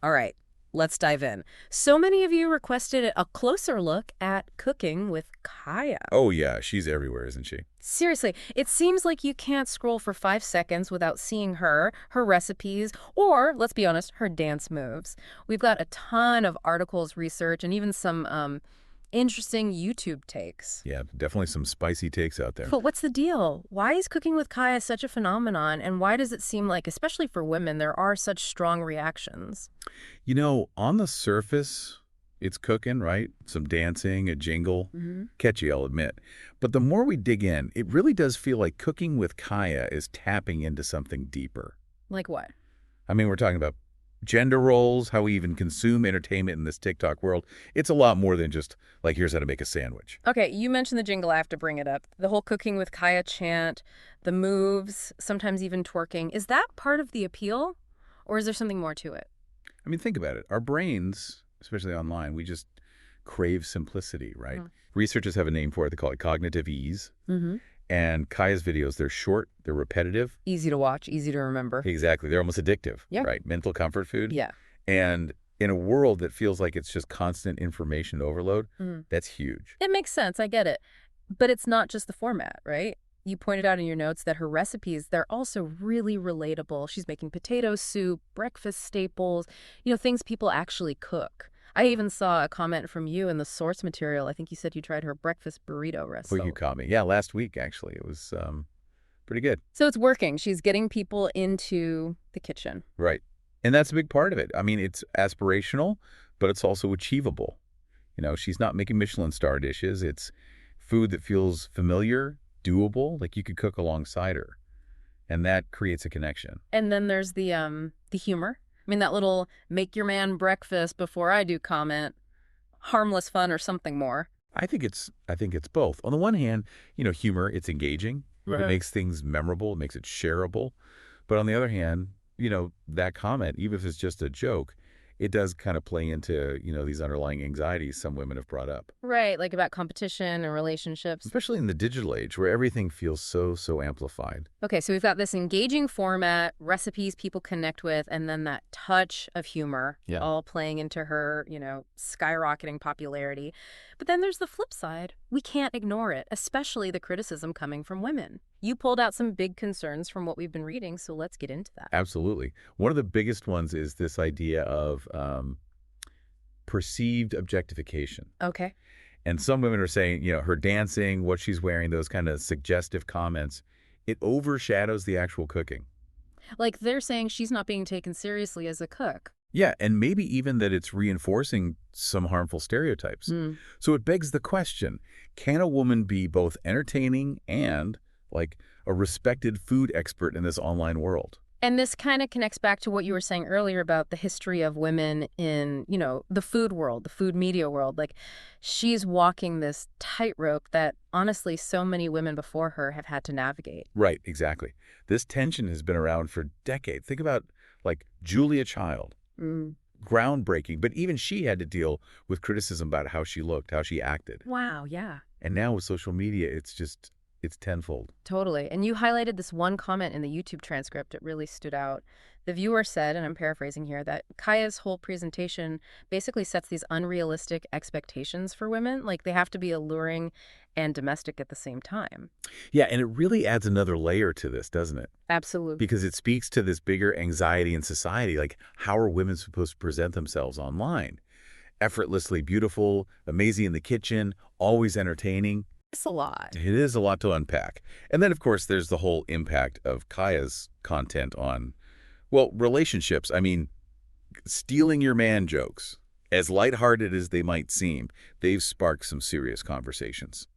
All right, let's dive in. So many of you requested a closer look at cooking with Kaya. Oh, yeah, she's everywhere, isn't she? Seriously, it seems like you can't scroll for 5 seconds without seeing her recipes, or, let's be honest, her dance moves. We've got a ton of articles, research, and even some interesting YouTube takes. Yeah, definitely some spicy takes out there. But what's the deal? Why is cooking with Kaya such a phenomenon, and why does it seem like, especially for women, there are such strong reactions? You know, on the surface, it's cooking, right? Some dancing, a jingle. Mm-hmm. Catchy, I'll admit. But the more we dig in, it really does feel like cooking with Kaya is tapping into something deeper. Like what? I mean, we're talking about gender roles, how we even consume entertainment in this TikTok world. It's a lot more than just, like, here's how to make a sandwich. Okay, you mentioned the jingle. I have to bring it up. The whole cooking with Kaya chant, the moves, sometimes even twerking. Is that part of the appeal, or is there something more to it? I mean, think about it. Our brains, especially online, we just crave simplicity, right? Mm. Researchers have a name for it. They call it cognitive ease. Mm-hmm. And Kaya's videos, they're short, they're repetitive. Easy to watch, easy to remember. Exactly. They're almost addictive, Yeah. right? Mental comfort food. Yeah. And in a world that feels like it's just constant information overload, that's huge. It makes sense. I get it. But it's not just the format, right? You pointed out in your notes that her recipes, they're also really relatable. She's making potato soup, breakfast staples, things people actually cook. I even saw a comment from you in the source material. I think you said you tried her breakfast burrito recipe. Well, you caught me. Yeah, last week, actually. It was pretty good. So it's working. She's getting people into the kitchen. Right. And that's a big part of it. I mean, it's aspirational, but it's also achievable. You know, she's not making Michelin star dishes. It's food that feels familiar, doable, like you could cook alongside her. And that creates a connection. And then there's the humor. I mean, that little make your man breakfast before I do comment, harmless fun or something more. I think it's both. On the one hand, humor, it's engaging. Right. It makes things memorable. It makes it shareable. But on the other hand, that comment, even if it's just a joke, it does kind of play into, these underlying anxieties some women have brought up. Right, like about competition and relationships. Especially in the digital age where everything feels so amplified. Okay, so we've got this engaging format, recipes people connect with, and then that touch of humor, all playing into her, skyrocketing popularity. But then there's the flip side. We can't ignore it, especially the criticism coming from women. You pulled out some big concerns from what we've been reading, so let's get into that. Absolutely. One of the biggest ones is this idea of perceived objectification. Okay. And some women are saying, her dancing, what she's wearing, those kind of suggestive comments, it overshadows the actual cooking. Like they're saying she's not being taken seriously as a cook. Yeah, and maybe even that it's reinforcing some harmful stereotypes. So it begs the question, can a woman be both entertaining and like a respected food expert in this online world? And this kind of connects back to what you were saying earlier about the history of women in, the food world, the food media world. Like she's walking this tightrope that honestly so many women before her have had to navigate. Right, exactly. This tension has been around for decades. Think about like Julia Child. Groundbreaking, but even she had to deal with criticism about how she looked, how she acted. Wow, yeah. And now with social media, it's tenfold. Totally. And you highlighted this one comment in the YouTube transcript. It really stood out. The viewer said, and I'm paraphrasing here, that Kaya's whole presentation basically sets these unrealistic expectations for women. Like they have to be alluring and domestic at the same time. Yeah, and it really adds another layer to this, doesn't it? Absolutely. Because it speaks to this bigger anxiety in society. Like, how are women supposed to present themselves online? Effortlessly beautiful, amazing in the kitchen, always entertaining. It's a lot. It is a lot to unpack. And then, of course, there's the whole impact of Kaya's content on, well, relationships. I mean, stealing your man jokes, as lighthearted as they might seem, they've sparked some serious conversations.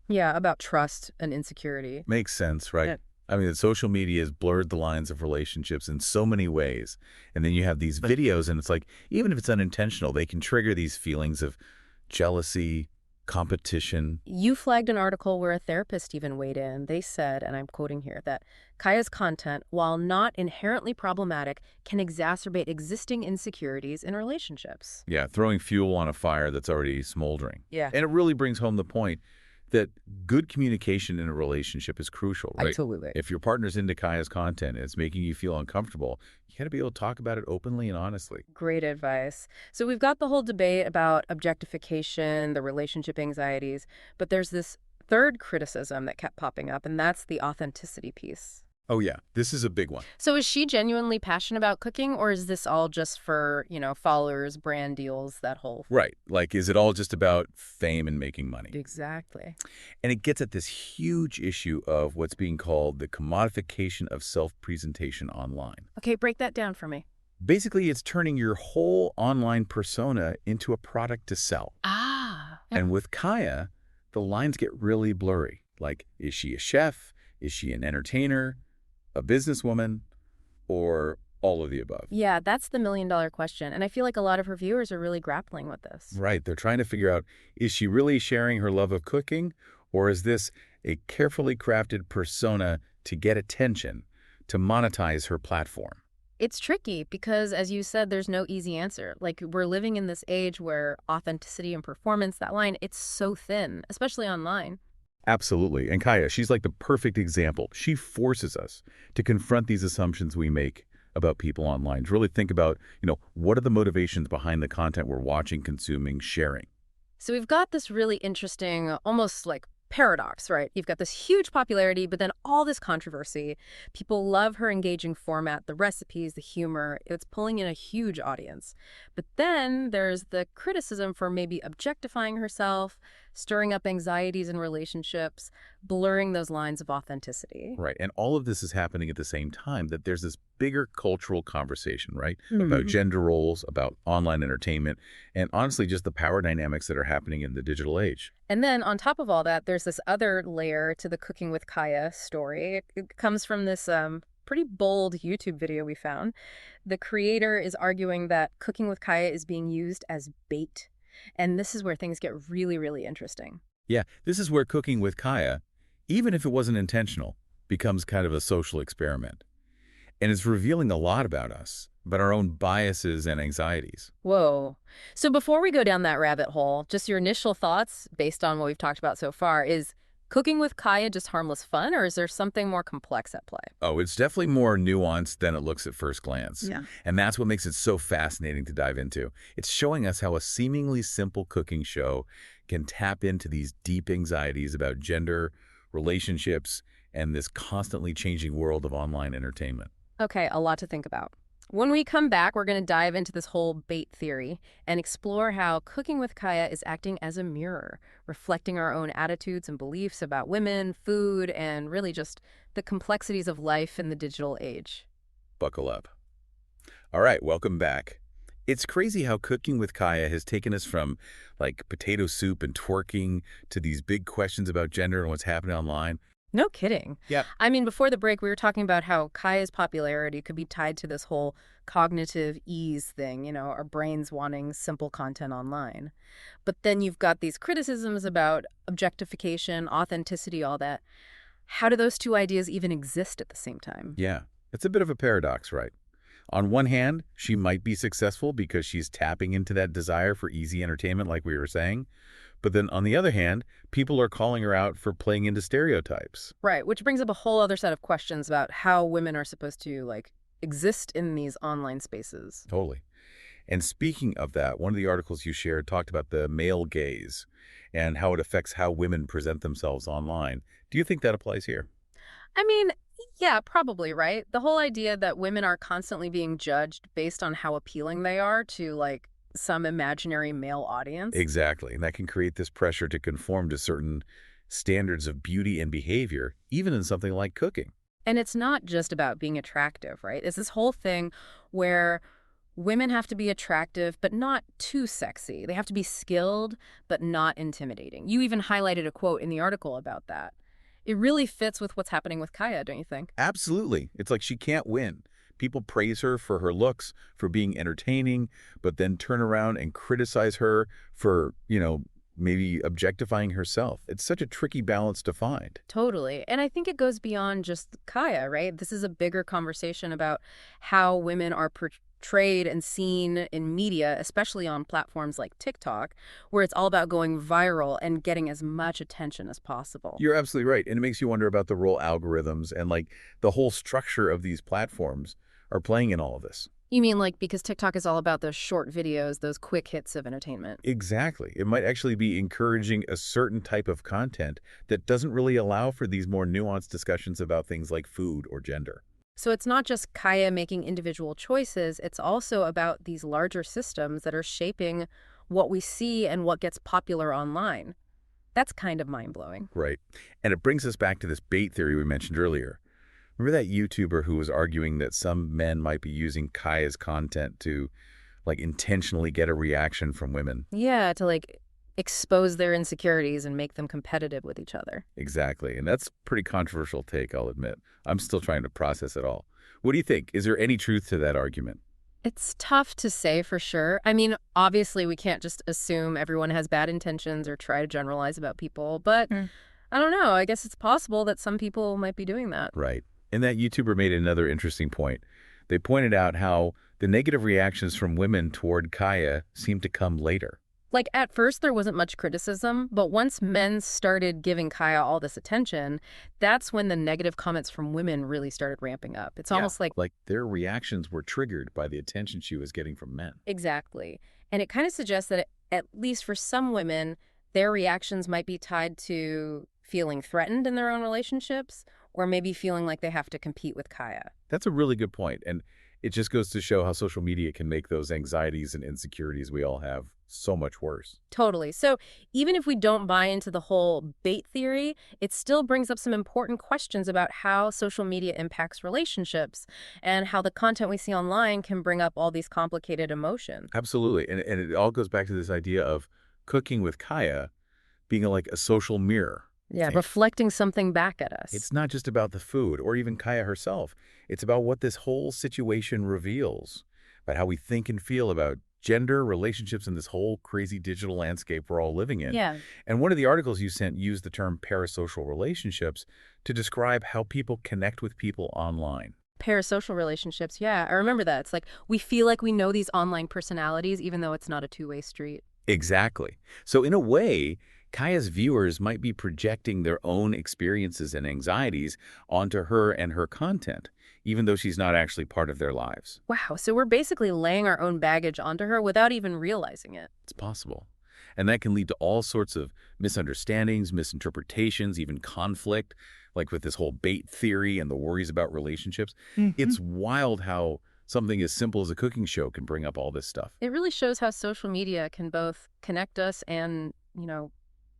Yeah, about trust and insecurity. Makes sense, right? Yeah. I mean, social media has blurred the lines of relationships in so many ways. And then you have these videos, and it's like, even if it's unintentional, they can trigger these feelings of jealousy, competition. You flagged an article where a therapist even weighed in. They said, and I'm quoting here, that Kaya's content, while not inherently problematic, can exacerbate existing insecurities in relationships. Yeah, throwing fuel on a fire that's already smoldering. Yeah. And it really brings home the point that good communication in a relationship is crucial, right? Absolutely. If your partner's into Kaya's content and it's making you feel uncomfortable, you got to be able to talk about it openly and honestly. Great advice. So we've got the whole debate about objectification, the relationship anxieties, but there's this third criticism that kept popping up, and that's the authenticity piece. Oh, yeah. This is a big one. So is she genuinely passionate about cooking, or is this all just for, followers, brand deals, that whole... Right. Like, is it all just about fame and making money? Exactly. And it gets at this huge issue of what's being called the commodification of self-presentation online. Okay, break that down for me. Basically, it's turning your whole online persona into a product to sell. Ah. And with Kaya, the lines get really blurry. Like, is she a chef? Is she an entertainer? A businesswoman, or all of the above? Yeah, that's the million-dollar question. And I feel like a lot of her viewers are really grappling with this. Right. They're trying to figure out, is she really sharing her love of cooking, or is this a carefully crafted persona to get attention, to monetize her platform? It's tricky because, as you said, there's no easy answer. Like, we're living in this age where authenticity and performance, that line, it's so thin, especially online. Absolutely. And Kaya, she's like the perfect example. She forces us to confront these assumptions we make about people online, to really think about, what are the motivations behind the content we're watching, consuming, sharing? So we've got this really interesting, almost like paradox, right? You've got this huge popularity, but then all this controversy. People love her engaging format, the recipes, the humor. It's pulling in a huge audience. But then there's the criticism for maybe objectifying herself, stirring up anxieties in relationships, blurring those lines of authenticity. Right. And all of this is happening at the same time that there's this bigger cultural conversation, right? Mm-hmm. About gender roles, about online entertainment, and honestly, just the power dynamics that are happening in the digital age. And then on top of all that, there's this other layer to the Cooking with Kaya story. It comes from this pretty bold YouTube video we found. The creator is arguing that Cooking with Kaya is being used as bait. And this is where things get really, really interesting. Yeah, this is where Cooking with Kaya, even if it wasn't intentional, becomes kind of a social experiment. And it's revealing a lot about us, about our own biases and anxieties. Whoa. So before we go down that rabbit hole, just your initial thoughts based on what we've talked about so far, is Cooking with Kaya just harmless fun, or is there something more complex at play? Oh, it's definitely more nuanced than it looks at first glance. Yeah. And that's what makes it so fascinating to dive into. It's showing us how a seemingly simple cooking show can tap into these deep anxieties about gender, relationships, and this constantly changing world of online entertainment. Okay, a lot to think about. When we come back, we're going to dive into this whole bait theory and explore how Cooking with Kaya is acting as a mirror, reflecting our own attitudes and beliefs about women, food, and really just the complexities of life in the digital age. Buckle up. All right, welcome back. It's crazy how Cooking with Kaya has taken us from, like, potato soup and twerking to these big questions about gender and what's happening online. No kidding. Yep. I mean, before the break, we were talking about how Kaya's popularity could be tied to this whole cognitive ease thing, our brains wanting simple content online. But then you've got these criticisms about objectification, authenticity, all that. How do those two ideas even exist at the same time? Yeah, it's a bit of a paradox, right? On one hand, she might be successful because she's tapping into that desire for easy entertainment, like we were saying. But then on the other hand, people are calling her out for playing into stereotypes. Right, which brings up a whole other set of questions about how women are supposed to, exist in these online spaces. Totally. And speaking of that, one of the articles you shared talked about the male gaze and how it affects how women present themselves online. Do you think that applies here? I mean, yeah, probably, right? The whole idea that women are constantly being judged based on how appealing they are to, some imaginary male audience. Exactly. And that can create this pressure to conform to certain standards of beauty and behavior, even in something like cooking. And it's not just about being attractive, right? It's this whole thing where women have to be attractive, but not too sexy. They have to be skilled, but not intimidating. You even highlighted a quote in the article about that. It really fits with what's happening with Kaya, don't you think? Absolutely. It's like she can't win. People praise her for her looks, for being entertaining, but then turn around and criticize her for, maybe objectifying herself. It's such a tricky balance to find. Totally. And I think it goes beyond just Kaya, right? This is a bigger conversation about how women are portrayed and seen in media, especially on platforms like TikTok, where it's all about going viral and getting as much attention as possible. You're absolutely right. And it makes you wonder about the role algorithms and like the whole structure of these platforms are playing in all of this. You mean like because TikTok is all about those short videos, those quick hits of entertainment? Exactly. It might actually be encouraging a certain type of content that doesn't really allow for these more nuanced discussions about things like food or gender. So it's not just Kaya making individual choices, it's also about these larger systems that are shaping what we see and what gets popular online. That's kind of mind-blowing. Right. And it brings us back to this bait theory we mentioned earlier. Remember that YouTuber who was arguing that some men might be using Kaya's content to, like, intentionally get a reaction from women? Yeah, to like expose their insecurities and make them competitive with each other. Exactly. And that's a pretty controversial take, I'll admit. I'm still trying to process it all. What do you think? Is there any truth to that argument? It's tough to say for sure. I mean, obviously we can't just assume everyone has bad intentions or try to generalize about people, but I don't know. I guess it's possible that some people might be doing that. Right. And that YouTuber made another interesting point. They pointed out how the negative reactions from women toward Kaya seemed to come later. Like, at first, there wasn't much criticism, but once men started giving Kaya all this attention, that's when the negative comments from women really started ramping up. It's almost like... Like their reactions were triggered by the attention she was getting from men. Exactly. And it kind of suggests that, at least for some women, their reactions might be tied to feeling threatened in their own relationships, or maybe feeling like they have to compete with Kaya. That's a really good point. And it just goes to show how social media can make those anxieties and insecurities we all have so much worse. Totally. So even if we don't buy into the whole bait theory, it still brings up some important questions about how social media impacts relationships and how the content we see online can bring up all these complicated emotions. Absolutely. And it all goes back to this idea of cooking with Kaya being like a social mirror. Yeah, reflecting something back at us. It's not just about the food or even Kaya herself. It's about what this whole situation reveals, about how we think and feel about gender, relationships, and this whole crazy digital landscape we're all living in. Yeah. And one of the articles you sent used the term parasocial relationships to describe how people connect with people online. Parasocial relationships, yeah. I remember that. It's like we feel like we know these online personalities even though it's not a two-way street. Exactly. So in a way, Kaya's viewers might be projecting their own experiences and anxieties onto her and her content, even though she's not actually part of their lives. Wow, so we're basically laying our own baggage onto her without even realizing it. It's possible. And that can lead to all sorts of misunderstandings, misinterpretations, even conflict, like with this whole bait theory and the worries about relationships. It's wild how something as simple as a cooking show can bring up all this stuff. It really shows how social media can both connect us and,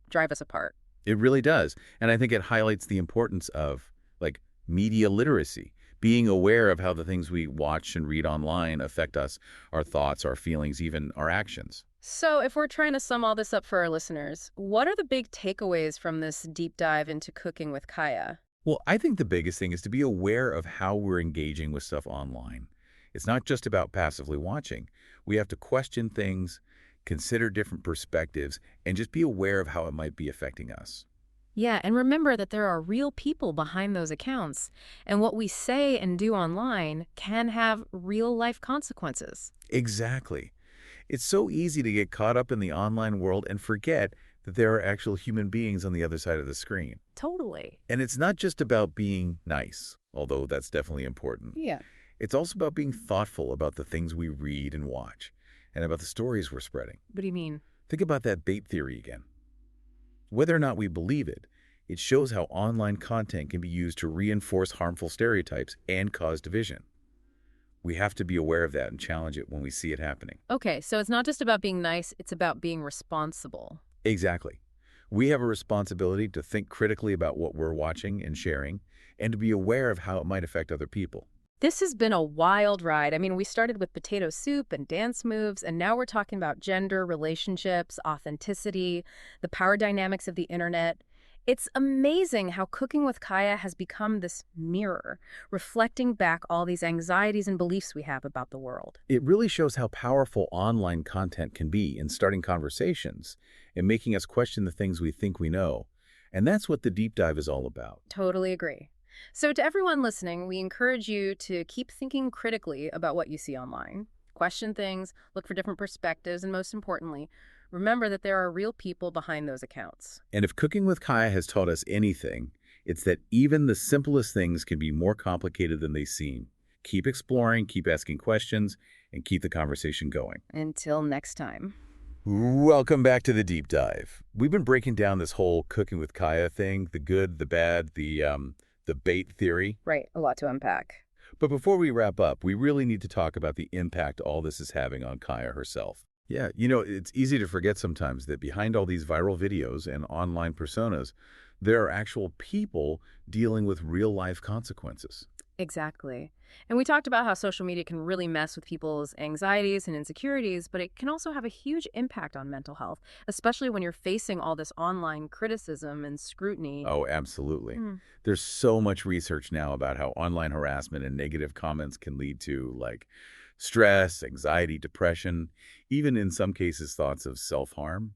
drive us apart. It really does. And I think it highlights the importance of, like, media literacy, being aware of how the things we watch and read online affect us, our thoughts, our feelings, even our actions. So if we're trying to sum all this up for our listeners, what are the big takeaways from this deep dive into cooking with Kaya? Well, I think the biggest thing is to be aware of how we're engaging with stuff online. It's not just about passively watching. We have to question things, consider different perspectives, and just be aware of how it might be affecting us. Yeah, and remember that there are real people behind those accounts, and what we say and do online can have real-life consequences. Exactly. It's so easy to get caught up in the online world and forget that there are actual human beings on the other side of the screen. Totally. And it's not just about being nice, although that's definitely important. Yeah. It's also about being thoughtful about the things we read and watch, and about the stories we're spreading. What do you mean? Think about that bait theory again. Whether or not we believe it, it shows how online content can be used to reinforce harmful stereotypes and cause division. We have to be aware of that and challenge it when we see it happening. Okay, so it's not just about being nice, it's about being responsible. Exactly. We have a responsibility to think critically about what we're watching and sharing, and to be aware of how it might affect other people. This has been a wild ride. I mean, we started with potato soup and dance moves, and now we're talking about gender, relationships, authenticity, the power dynamics of the internet. It's amazing how cooking with Kaya has become this mirror, reflecting back all these anxieties and beliefs we have about the world. It really shows how powerful online content can be in starting conversations and making us question the things we think we know. And that's what the deep dive is all about. Totally agree. So to everyone listening, we encourage you to keep thinking critically about what you see online. Question things, look for different perspectives, and most importantly, remember that there are real people behind those accounts. And if Cooking with Kaya has taught us anything, it's that even the simplest things can be more complicated than they seem. Keep exploring, keep asking questions, and keep the conversation going. Until next time. Welcome back to the Deep Dive. We've been breaking down this whole Cooking with Kaya thing, the good, the bad, the bait theory. Right, a lot to unpack. But before we wrap up, we really need to talk about the impact all this is having on Kaya herself. Yeah, it's easy to forget sometimes that behind all these viral videos and online personas, there are actual people dealing with real-life consequences. Exactly. And we talked about how social media can really mess with people's anxieties and insecurities, but it can also have a huge impact on mental health, especially when you're facing all this online criticism and scrutiny. Oh, absolutely. There's so much research now about how online harassment and negative comments can lead to, stress, anxiety, depression, even in some cases thoughts of self-harm.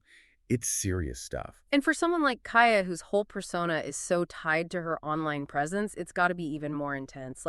It's serious stuff. And for someone like Kaya, whose whole persona is so tied to her online presence, it's got to be even more intense.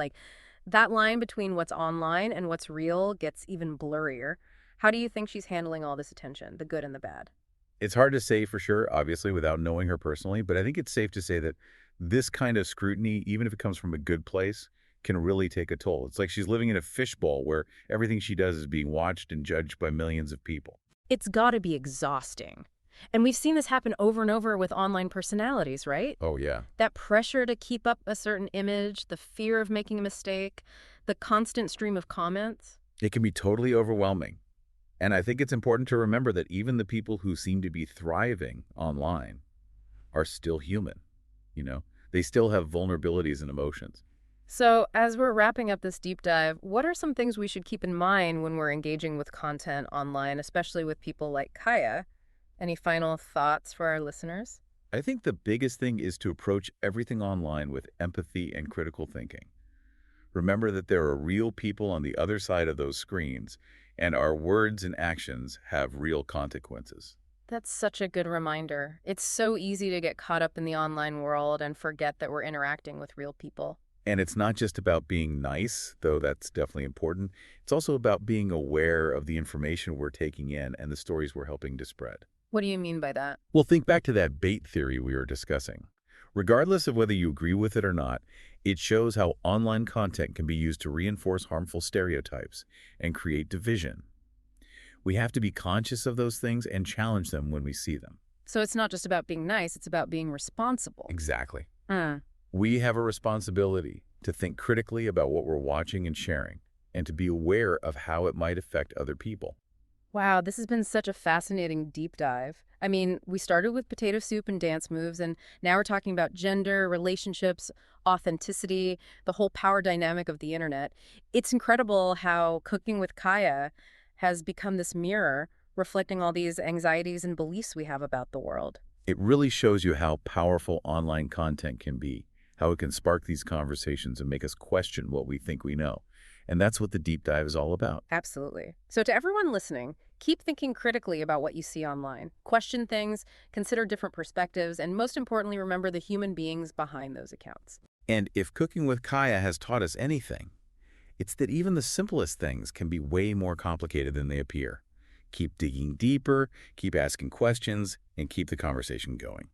That line between what's online and what's real gets even blurrier. How do you think she's handling all this attention, the good and the bad? It's hard to say for sure, obviously, without knowing her personally, but I think it's safe to say that this kind of scrutiny, even if it comes from a good place, can really take a toll. It's like she's living in a fishbowl where everything she does is being watched and judged by millions of people. It's got to be exhausting. And we've seen this happen over and over with online personalities, right? Oh, yeah. That pressure to keep up a certain image, the fear of making a mistake, the constant stream of comments. It can be totally overwhelming. And I think it's important to remember that even the people who seem to be thriving online are still human. They still have vulnerabilities and emotions. So as we're wrapping up this deep dive, what are some things we should keep in mind when we're engaging with content online, especially with people like Kaya? Any final thoughts for our listeners? I think the biggest thing is to approach everything online with empathy and critical thinking. Remember that there are real people on the other side of those screens, and our words and actions have real consequences. That's such a good reminder. It's so easy to get caught up in the online world and forget that we're interacting with real people. And it's not just about being nice, though that's definitely important. It's also about being aware of the information we're taking in and the stories we're helping to spread. What do you mean by that? Well, think back to that bait theory we were discussing. Regardless of whether you agree with it or not, it shows how online content can be used to reinforce harmful stereotypes and create division. We have to be conscious of those things and challenge them when we see them. So it's not just about being nice, it's about being responsible. Exactly. We have a responsibility to think critically about what we're watching and sharing, and to be aware of how it might affect other people. Wow, this has been such a fascinating deep dive. I mean, we started with potato soup and dance moves, and now we're talking about gender, relationships, authenticity, the whole power dynamic of the internet. It's incredible how Cooking with Kaya has become this mirror reflecting all these anxieties and beliefs we have about the world. It really shows you how powerful online content can be, how it can spark these conversations and make us question what we think we know. And that's what the deep dive is all about. Absolutely. So to everyone listening, keep thinking critically about what you see online. Question things, consider different perspectives, and most importantly, remember the human beings behind those accounts. And if Cooking with Kaya has taught us anything, it's that even the simplest things can be way more complicated than they appear. Keep digging deeper, keep asking questions, and keep the conversation going.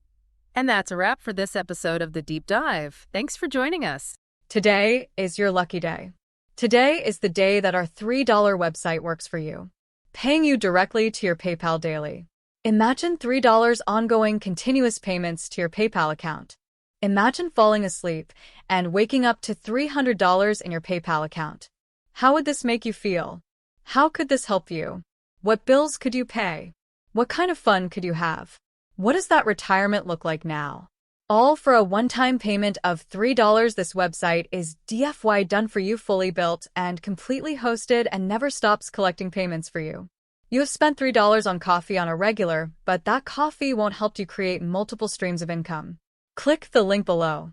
And that's a wrap for this episode of The Deep Dive. Thanks for joining us. Today is your lucky day. Today is the day that our $3 website works for you, paying you directly to your PayPal daily. Imagine $3 ongoing continuous payments to your PayPal account. Imagine falling asleep and waking up to $300 in your PayPal account. How would this make you feel? How could this help you? What bills could you pay? What kind of fun could you have? What does that retirement look like now? All for a one-time payment of $3. This website is DFY done for you, fully built and completely hosted, and never stops collecting payments for you. You have spent $3 on coffee on a regular, but that coffee won't help you create multiple streams of income. Click the link below.